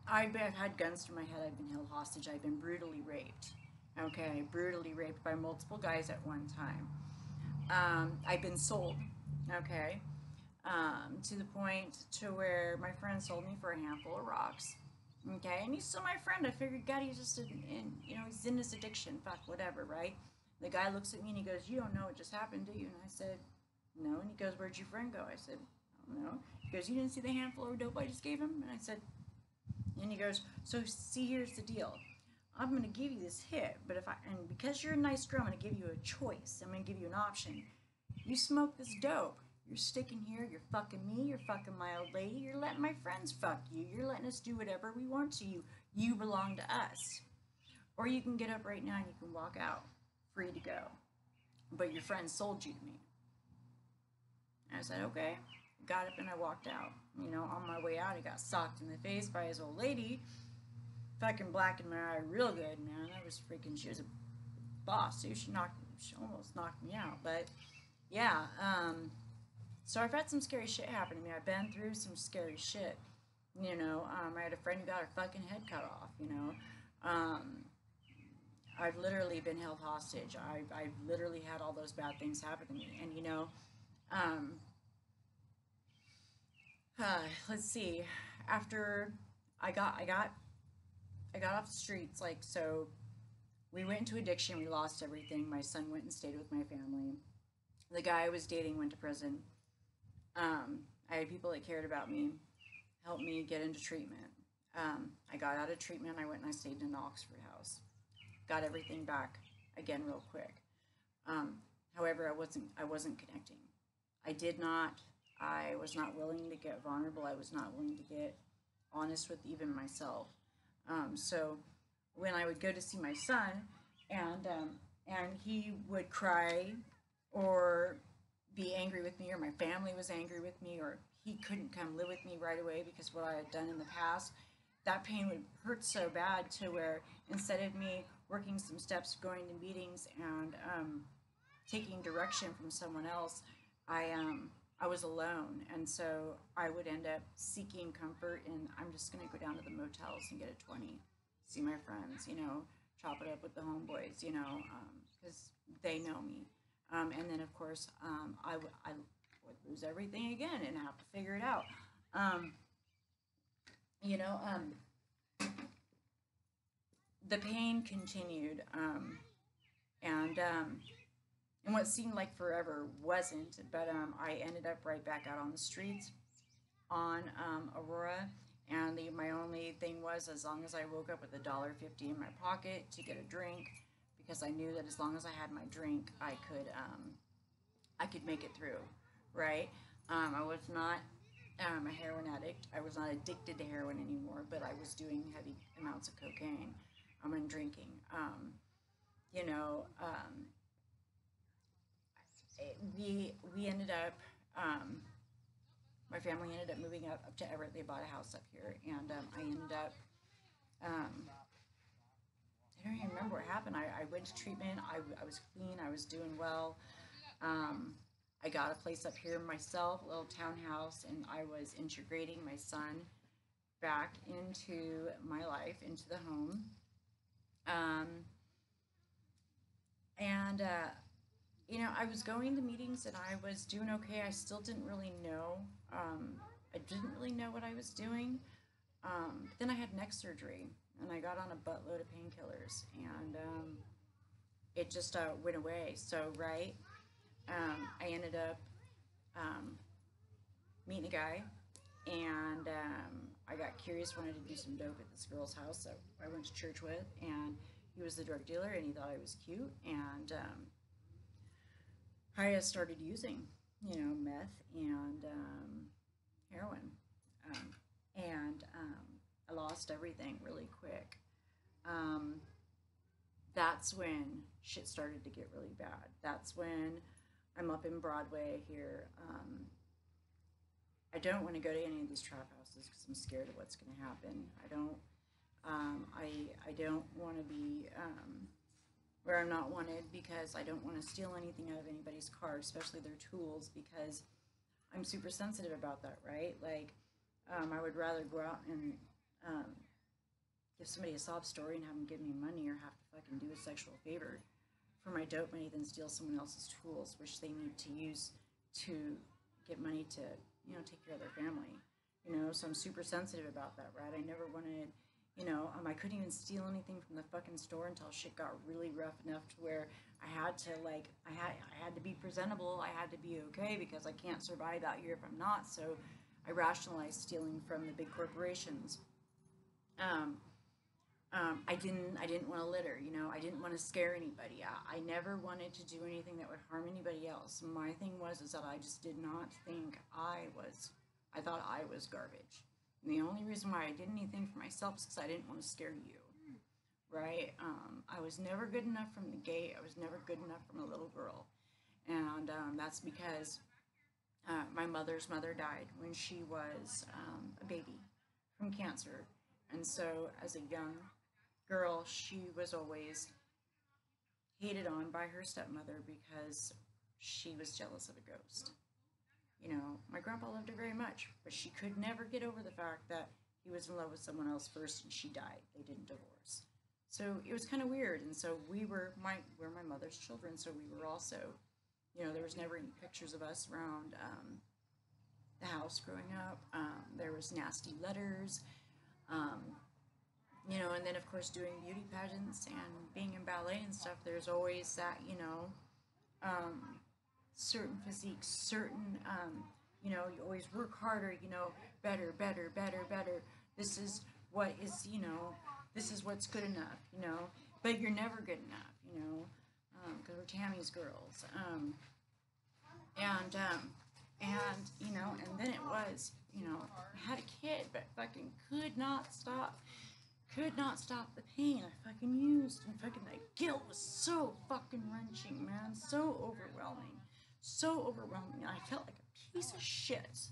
I've had guns to my head, I've been held hostage, I've been brutally raped. Okay, brutally raped by multiple guys at one time. I've been sold, okay, to the point to where my friend sold me for a handful of rocks. Okay, and he's still my friend. I figured, God, he's just he's in this addiction. Fuck, whatever, right? The guy looks at me and he goes, "You don't know what just happened, do you?" And I said, "No." And he goes, "Where'd your friend go?" I said, "I don't know." He goes, "You didn't see the handful of dope I just gave him?" And I said, and he goes, "So see, here's the deal. I'm gonna give you this hit, but because you're a nice girl, I'm gonna give you a choice. I'm gonna give you an option. You smoke this dope. You're sticking here, you're fucking me, you're fucking my old lady, you're letting my friends fuck you, you're letting us do whatever we want to you. You belong to us. Or you can get up right now and you can walk out, free to go. But your friend sold you to me." And I said, okay. Got up and I walked out. You know, on my way out, I got socked in the face by his old lady. Fucking black in my eye real good, man. She was a boss, too. She almost knocked me out. But, yeah, so I've had some scary shit happen to me. I've been through some scary shit. You know, I had a friend who got her fucking head cut off, you know. I've literally been held hostage. I've literally had all those bad things happen to me. And, you know, let's see. After I got off the streets, like, so we went into addiction. We lost everything. My son went and stayed with my family. The guy I was dating went to prison. I had people that cared about me, helped me get into treatment. I got out of treatment. I went and I stayed in an Oxford house. Got everything back again real quick. However, I wasn't connecting. I was not willing to get vulnerable. I was not willing to get honest with even myself. So when I would go to see my son, and he would cry or be angry with me, or my family was angry with me, or he couldn't come live with me right away because what I had done in the past, that pain would hurt so bad to where instead of me working some steps, going to meetings, and taking direction from someone else, I was alone, and so I would end up seeking comfort in, I'm just going to go down to the motels and get a 20, see my friends, you know, chop it up with the homeboys, you know, because they know me. And then, of course, I would lose everything again and have to figure it out. You know, the pain continued, and And what seemed like forever wasn't, but I ended up right back out on the streets on Aurora. And my only thing was, as long as I woke up with $1.50 in my pocket to get a drink, because I knew that as long as I had my drink, I could make it through, right? I was not a heroin addict. I was not addicted to heroin anymore, but I was doing heavy amounts of cocaine and drinking. You know, we ended up, my family ended up moving up to Everett. They bought a house up here, and I ended up, I don't even remember what happened. I went to treatment. I was clean. I was doing well. I got a place up here myself, a little townhouse, and I was integrating my son back into my life, into the home. You know, I was going to meetings and I was doing okay. I still didn't really know. I didn't really know what I was doing. But then I had neck surgery and I got on a buttload of painkillers, and it just went away. So, right, I ended up meeting a guy, and I got curious, wanted to do some dope at this girl's house that I went to church with, and he was the drug dealer, and he thought I was cute, and I started using, you know, meth and heroin, and I lost everything really quick. That's when shit started to get really bad. That's when I'm up in Broadway here. I don't want to go to any of these trap houses because I'm scared of what's going to happen. I don't want to be where I'm not wanted, because I don't want to steal anything out of anybody's car, especially their tools, because I'm super sensitive about that, right? Like, I would rather go out and give somebody a sob story and have them give me money, or have to fucking do a sexual favor for my dope money than steal someone else's tools, which they need to use to get money to, you know, take care of their family. You know, so I'm super sensitive about that, right? I never wanted, you know, I couldn't even steal anything from the fucking store until shit got really rough enough to where I had to, like, I had to be presentable, I had to be okay, because I can't survive out here if I'm not. So I rationalized stealing from the big corporations. I didn't want to litter, you know, I didn't want to scare anybody. I never wanted to do anything that would harm anybody else. My thing was is that I just did not think I thought I was garbage. And the only reason why I did anything for myself is because I didn't want to scare you, right? I was never good enough from the gate. I was never good enough from a little girl. And that's because my mother's mother died when she was a baby from cancer. And so as a young girl, she was always hated on by her stepmother because she was jealous of a ghost. You know, my grandpa loved her very much, but she could never get over the fact that he was in love with someone else first and she died. They didn't divorce. So it was kind of weird. And so we're my mother's children, so we were also, you know, there was never any pictures of us around the house growing up. There was nasty letters. You know, and then of course doing beauty pageants and being in ballet and stuff, there's always that, you know, certain physiques, certain, you know, you always work harder, you know, better. This is what is, you know, this is what's good enough, you know, but you're never good enough, you know, because we're Tammy's girls. And, you know, and then it was, you know, I had a kid, but fucking could not stop the pain. I fucking used, and fucking that guilt was so fucking wrenching, man, so overwhelming. I felt like a piece of shit,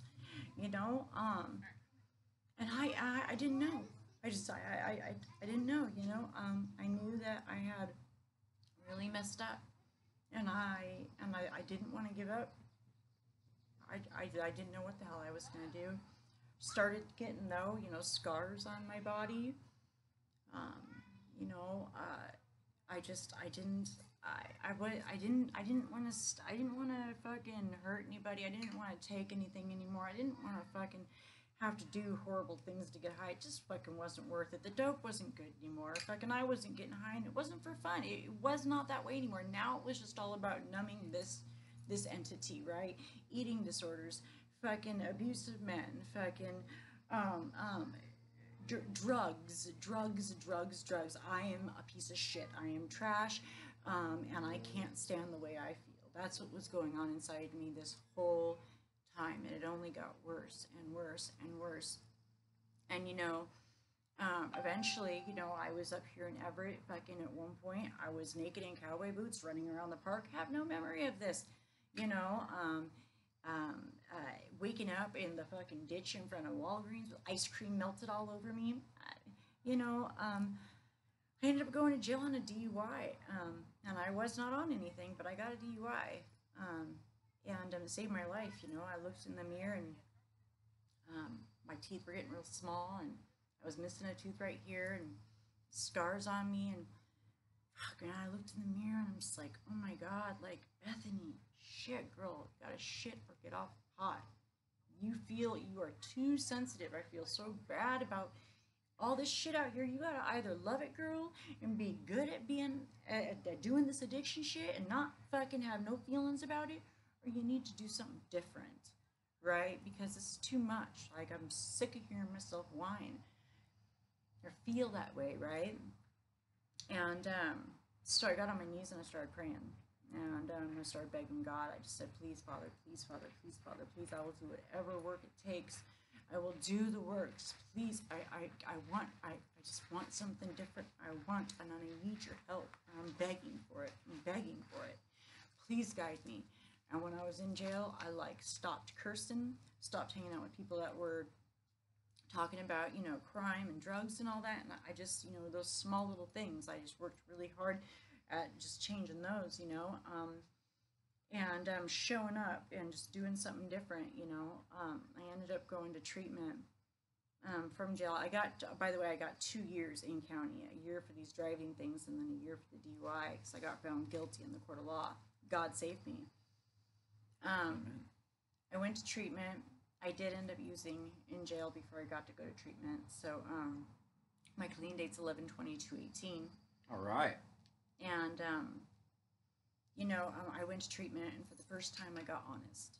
you know, and I didn't know. I didn't know, you know. I knew that I had really messed up, and I didn't want to give up. I didn't know what the hell I was gonna do. Started getting, though, you know, scars on my body. You know, I didn't want to fucking hurt anybody. I didn't want to take anything anymore. I didn't want to fucking have to do horrible things to get high. It just fucking wasn't worth it. The dope wasn't good anymore. Fucking I wasn't getting high, and it wasn't for fun. It was not that way anymore. Now it was just all about numbing this entity, right? Eating disorders, fucking abusive men, fucking drugs. I am a piece of shit. I am trash, and I can't stand the way I feel. That's what was going on inside me this whole time, and it only got worse and worse and worse. And eventually, I was up here in Everett. Fucking at one point, I was naked in cowboy boots running around the park. Have no memory of this, you know. Waking up in the fucking ditch in front of Walgreens with ice cream melted all over me. I ended up going to jail on a DUI, and I was not on anything, but I got a DUI, and it saved my life. I looked in the mirror, and my teeth were getting real small, and I was missing a tooth right here, and scars on me, and fucking, I looked in the mirror, and I'm just like, oh my god, like, Bethany, shit, girl, you gotta shit or get off the pot. You feel you are too sensitive. I feel so bad about all this shit out here. You gotta either love it, girl, and be good at being at doing this addiction shit and not fucking have no feelings about it, or you need to do something different, right? Because it's too much. Like, I'm sick of hearing myself whine or feel that way, right? And so I got on my knees and I started praying. And I started begging God. I just said, please, Father, please, Father, please, Father, please, I will do whatever work it takes. I will do the works. Please, I just want something different. And I need your help. And I'm begging for it. Please guide me. And when I was in jail, I stopped cursing, stopped hanging out with people that were talking about, crime and drugs and all that. And I just, those small little things, I just worked really hard at just changing those, and showing up and just doing something different, I ended up going to treatment from jail. By the way, I got 2 years in county, a year for these driving things and then a year for the DUI, because I got found guilty in the court of law. God saved me. I went to treatment. I did end up using in jail before I got to go to treatment. So my clean date's 11/22/18. All right. And, I went to treatment, and for the first time I got honest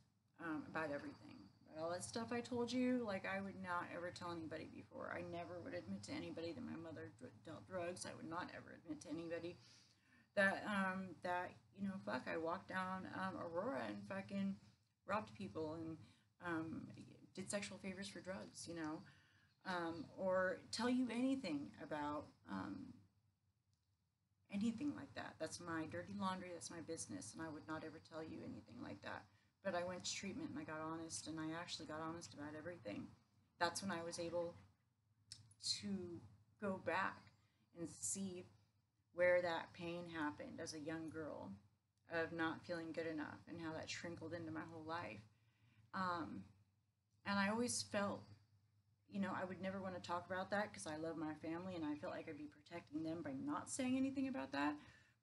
about everything. About all that stuff I told you, I would not ever tell anybody before. I never would admit to anybody that my mother dealt drugs. I would not ever admit to anybody that, I walked down Aurora and fucking robbed people and did sexual favors for drugs, or tell you anything about anything like that. That's my dirty laundry, that's my business, and I would not ever tell you anything like that. But I went to treatment and I got honest, and I actually got honest about everything. That's when I was able to go back and see where that pain happened as a young girl of not feeling good enough and how that trickled into my whole life. And I always felt, I would never want to talk about that because I love my family and I felt like I'd be protecting them by not saying anything about that.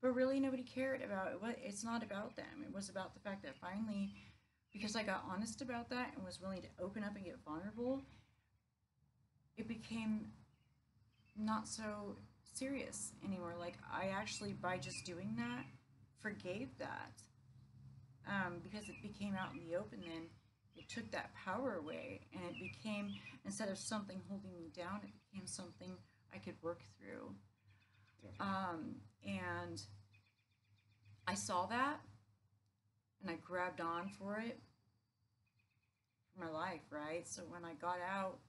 But really nobody cared about it. It's not about them. It was about the fact that finally, because I got honest about that and was willing to open up and get vulnerable, it became not so serious anymore. I actually, by just doing that, forgave that. Because it became out in the open then. It took that power away, and it became, instead of something holding me down, it became something I could work through. And I saw that, and I grabbed on for it for my life, right? So when I got out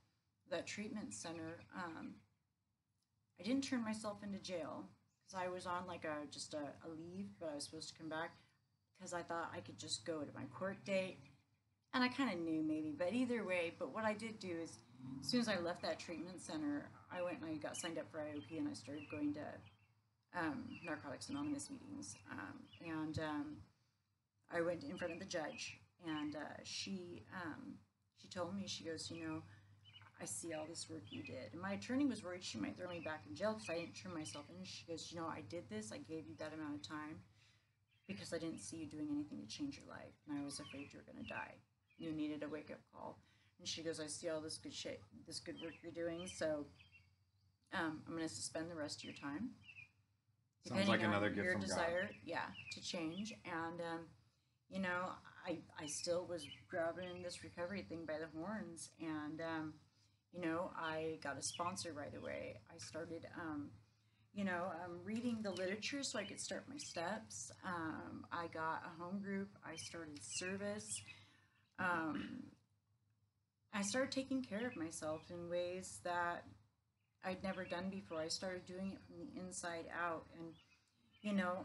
of that treatment center, I didn't turn myself into jail, because I was on just a leave, but I was supposed to come back, because I thought I could just go to my court date. And I kind of knew maybe, but either way, but what I did do is, as soon as I left that treatment center, I went and I got signed up for IOP, and I started going to Narcotics Anonymous meetings. I went in front of the judge, and she told me, she goes, I see all this work you did. And my attorney was worried she might throw me back in jail because I didn't turn myself in. She goes, I did this, I gave you that amount of time because I didn't see you doing anything to change your life, and I was afraid you were going to die. You needed a wake-up call. And she goes, I see all this good shit, this good work you're doing, so I'm going to suspend the rest of your time. Sounds like another gift your from desire, God. yeah, to change. And, you know, I still was grabbing this recovery thing by the horns. And, you know, I got a sponsor right away. I started, reading the literature so I could start my steps. I got a home group. I started service. Um, I started taking care of myself in ways that I'd never done before. I started doing it from the inside out. And, you know,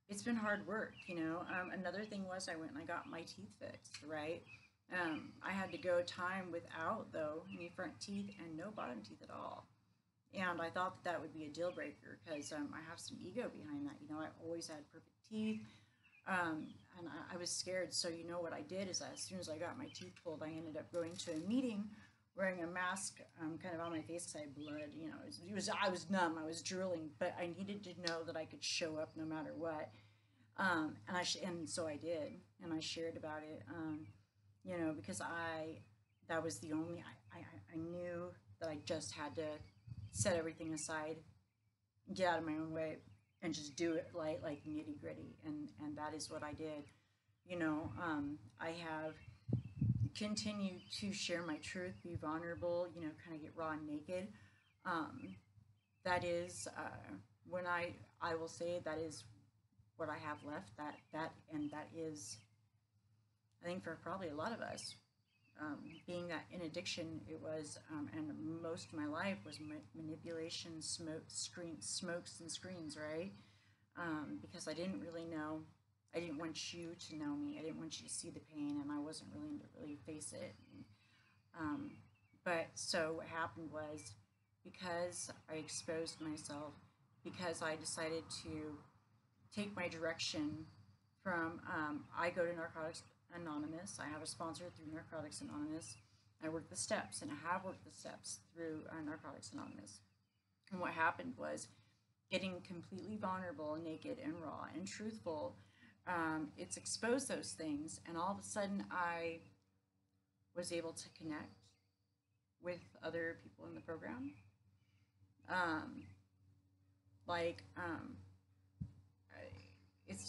it's been hard work, you know. Another thing was I went and I got my teeth fixed, right? I had to go time without, though, any front teeth and no bottom teeth at all. And I thought that would be a deal breaker because I have some ego behind that. You know, I always had perfect teeth. And I was scared. So, you know, what I did is as soon as I got my teeth pulled, I ended up going to a meeting wearing a mask kind of on my face because I had blood. You know, I was numb. I was drooling. But I needed to know that I could show up no matter what. And so I did. And I shared about it, you know, because that was the only, I knew that I just had to set everything aside, get out of my own way, and just do it like nitty gritty, and that is what I did. You know, I have continued to share my truth, be vulnerable, you know, kind of get raw and naked. That is when I will say that is what I have left. That is, I think for probably a lot of us, being that in addiction, it was, and most of my life was manipulation, smokes and screens, right? Because I didn't really know, I didn't want you to know me, I didn't want you to see the pain, and I wasn't willing to really face it. But so what happened was, because I exposed myself, because I decided to take my direction from, I go to Narcotics Anonymous. I have a sponsor through Narcotics Anonymous. I work the steps, and I have worked the steps through Narcotics Anonymous. And what happened was getting completely vulnerable, naked, and raw, and truthful. It's exposed those things, and all of a sudden I was able to connect with other people in the program.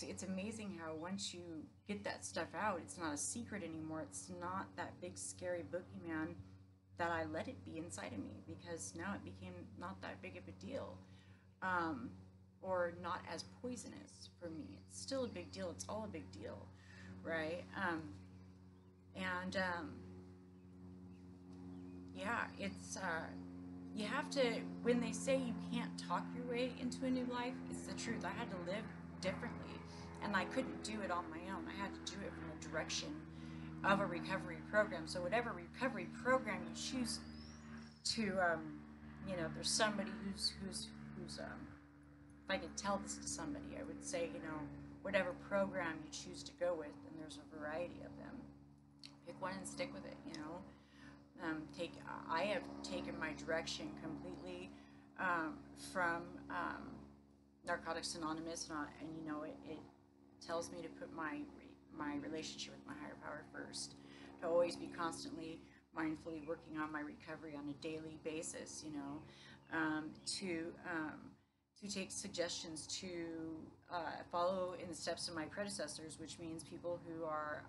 It's amazing how once you get that stuff out, it's not a secret anymore. It's not that big scary boogeyman that I let it be inside of me, because now it became not that big of a deal, or not as poisonous for me. It's still a big deal. It's all a big deal, right? Yeah, it's you have to. When they say you can't talk your way into a new life, it's the truth. I had to live differently, and I couldn't do it on my own. I had to do it from the direction of a recovery program. So whatever recovery program you choose to, you know, if there's somebody who's if I could tell this to somebody, I would say, you know, whatever program you choose to go with, and there's a variety of them, pick one and stick with it, you know. I have taken my direction completely from Narcotics Anonymous, and you know, it tells me to put my relationship with my higher power first, to always be constantly mindfully working on my recovery on a daily basis, you know, to take suggestions, to follow in the steps of my predecessors, which means people who are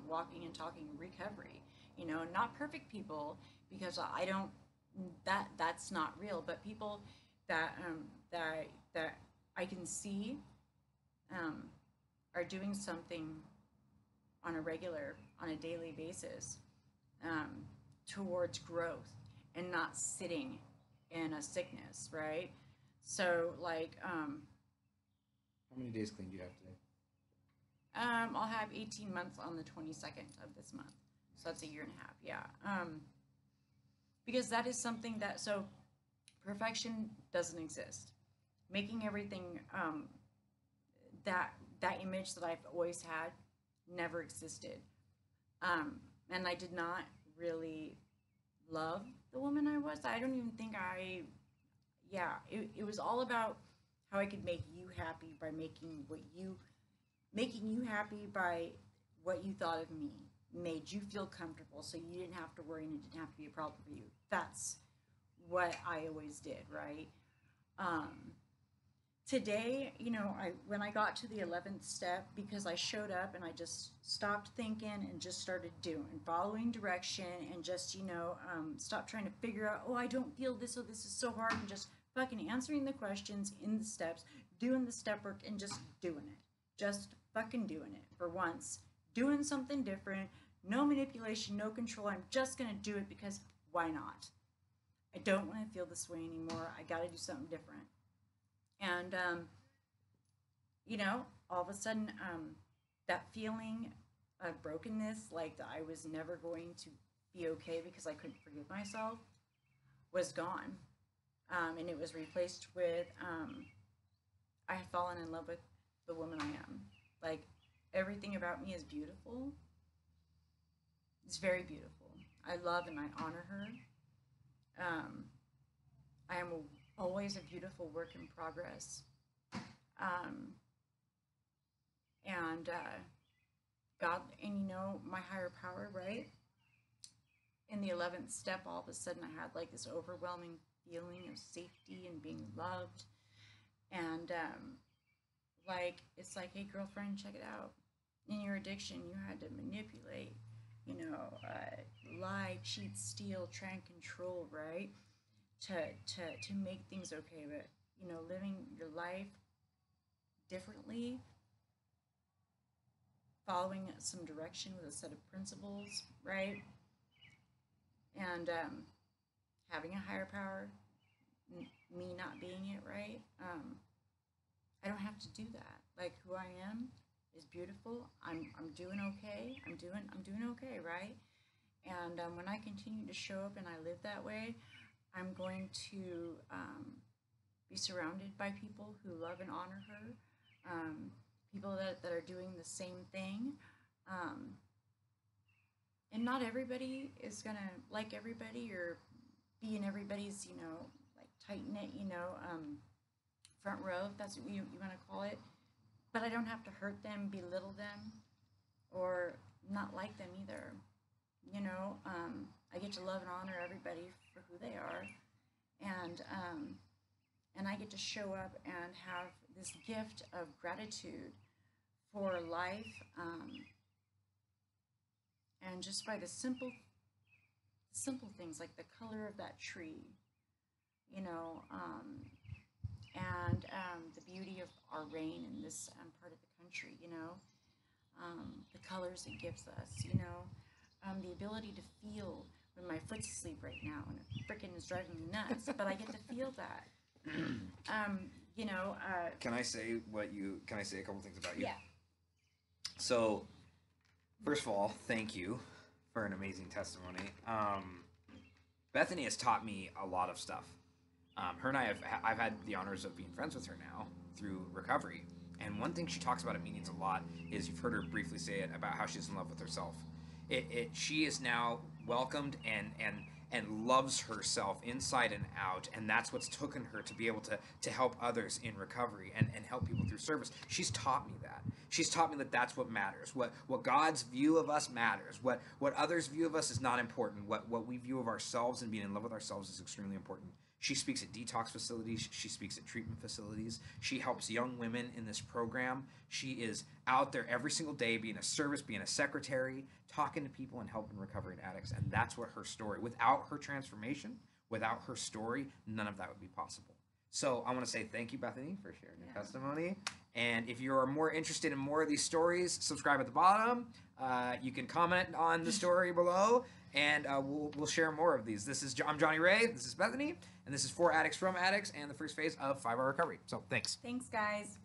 walking and talking recovery, you know, not perfect people, because I don't, that's not real, but people that that I can see are doing something on a daily basis towards growth, and not sitting in a sickness, right? So like, How many days clean do you have today? I'll have 18 months on the 22nd of this month, so that's a year and a half. Yeah, because that is something that, so perfection doesn't exist. Making everything, that image that I've always had never existed. And I did not really love the woman I was. I don't even think it was all about how I could make you happy by making you happy by what you thought of me, made you feel comfortable so you didn't have to worry and it didn't have to be a problem for you. That's what I always did, right? Today, you know, when I got to the 11th step, because I showed up and I just stopped thinking and just started doing, following direction, and just, you know, stop trying to figure out, oh, I don't feel this, or this is so hard, and just fucking answering the questions in the steps, doing the step work, and just doing it. Just fucking doing it for once. Doing something different, no manipulation, no control. I'm just gonna do it because why not? I don't want to feel this way anymore. I gotta do something different. And, you know, all of a sudden, that feeling of brokenness, like that I was never going to be okay because I couldn't forgive myself, was gone. And it was replaced with, I had fallen in love with the woman I am. Like, everything about me is beautiful. It's very beautiful. I love and I honor her. I am always a beautiful work in progress. And God, and you know, my higher power, right? In the 11th step, all of a sudden I had like this overwhelming feeling of safety and being loved. And like, it's like, hey, girlfriend, check it out. In your addiction, you had to manipulate, you know, lie, cheat, steal, try and control, right? To make things okay, but, you know, living your life differently, following some direction with a set of principles, right? And having a higher power, me not being it, right? I don't have to do that. Like, who I am is beautiful. I'm doing okay. I'm doing okay, right? And when I continue to show up and I live that way, I'm going to be surrounded by people who love and honor her, people that are doing the same thing. And not everybody is going to like everybody or be in everybody's, you know, like tight-knit, you know, front row, if that's what you want to call it. But I don't have to hurt them, belittle them, or not like them either. You know, I get to love and honor everybody for who they are, and I get to show up and have this gift of gratitude for life, and just by the simple things like the color of that tree, you know, and the beauty of our rain in this part of the country, you know, the colors it gives us, you know. The ability to feel when my foot's asleep right now and it freaking is driving me nuts, but I get to feel that. You know. Can I say a couple things about you? Yeah. So, first of all, thank you for an amazing testimony. Bethany has taught me a lot of stuff. Her and I've had the honors of being friends with her now through recovery. And one thing she talks about at meetings a lot is, you've heard her briefly say it, about how she's in love with herself. She is now welcomed and loves herself inside and out, and that's what's taken her to be able to help others in recovery and help people through service. She's taught me that. She's taught me that that's what matters. What God's view of us matters. What others' view of us is not important. What we view of ourselves and being in love with ourselves is extremely important. She speaks at detox facilities. She speaks at treatment facilities. She helps young women in this program. She is out there every single day being a service, being a secretary, talking to people and helping recovering addicts. And that's what her story, without her transformation, without her story, none of that would be possible. So I want to say thank you, Bethany, for sharing your testimony. And if you are more interested in more of these stories, subscribe at the bottom. You can comment on the story below, and we'll share more of these. I'm Johnny Ray. This is Bethany, and this is 4 Addicts From Addicts and the first phase of 5-Hour Recovery. So thanks. Thanks, guys.